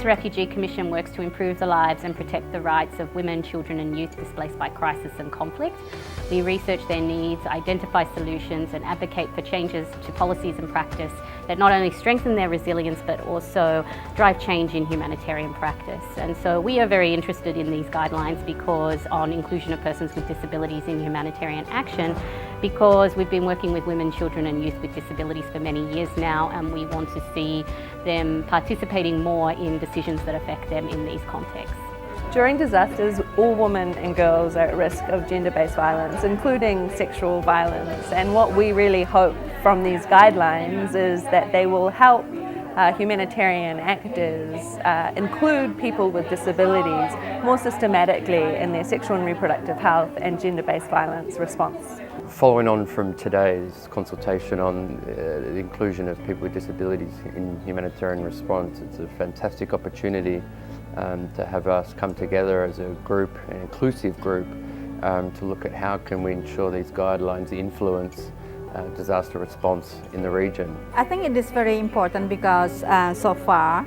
Women's Refugee Commission works to improve the lives and protect the rights of women, children and youth displaced by crisis and conflict. We research their needs, identify solutions and advocate for changes to policies and practice that not only strengthen their resilience but also drive change in humanitarian practice. And so we are very interested in these guidelines because on inclusion of persons with disabilities in humanitarian action, because we've been working with women, children and youth with disabilities for many years now, and we want to see them participating more in decisions that affect them in these contexts. During disasters, all women and girls are at risk of gender-based violence, including sexual violence. And what we really hope from these guidelines is that they will help humanitarian actors include people with disabilities more systematically in their sexual and reproductive health and gender-based violence response. Following on from today's consultation on the inclusion of people with disabilities in humanitarian response, it's a fantastic opportunity to have us come together as a group, an inclusive group, to look at how can we ensure these guidelines influence disaster response in the region. I think it is very important because so far,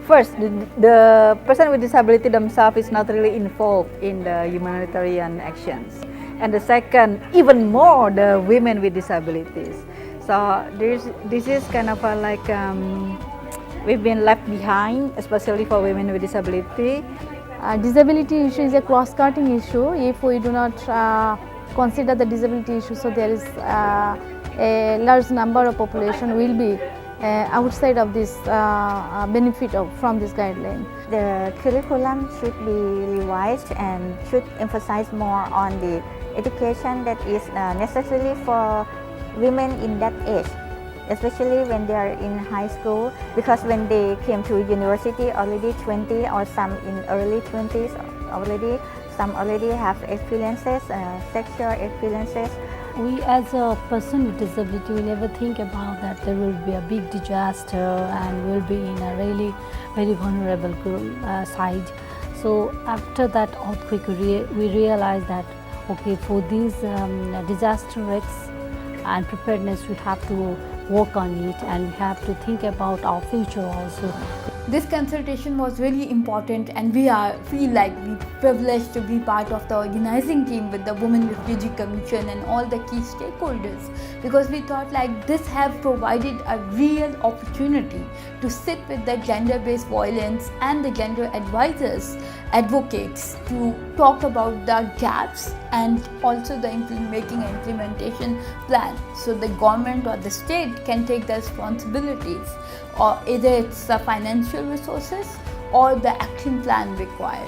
first, the person with disability themselves is not really involved in the humanitarian actions. And the second, even more, the women with disabilities. So this is kind of we've been left behind, especially for women with disability. Disability issue is a cross-cutting issue if we do not consider the disability issue. So there is a large number of population will be outside of this benefit from this guideline. The curriculum should be revised and should emphasize more on the education that is necessary for women in that age, especially when they are in high school, because when they came to university already 20 or some in early 20s already, some already have experiences, sexual experiences. We as a person with disability, we never think about that there will be a big disaster and we'll be in a really very vulnerable side. So after that earthquake, we realized that okay, for these disaster risks and preparedness, we have to work on it and we have to think about our future also. This consultation was really important, and we feel like we privileged to be part of the organizing team with the Women Refugee Commission and all the key stakeholders, because we thought like this have provided a real opportunity to sit with the gender-based violence and the gender advocates to talk about the gaps and also the making an implementation plan, so the government or the state can take the responsibilities, or either it's the financial resources or the action plan required.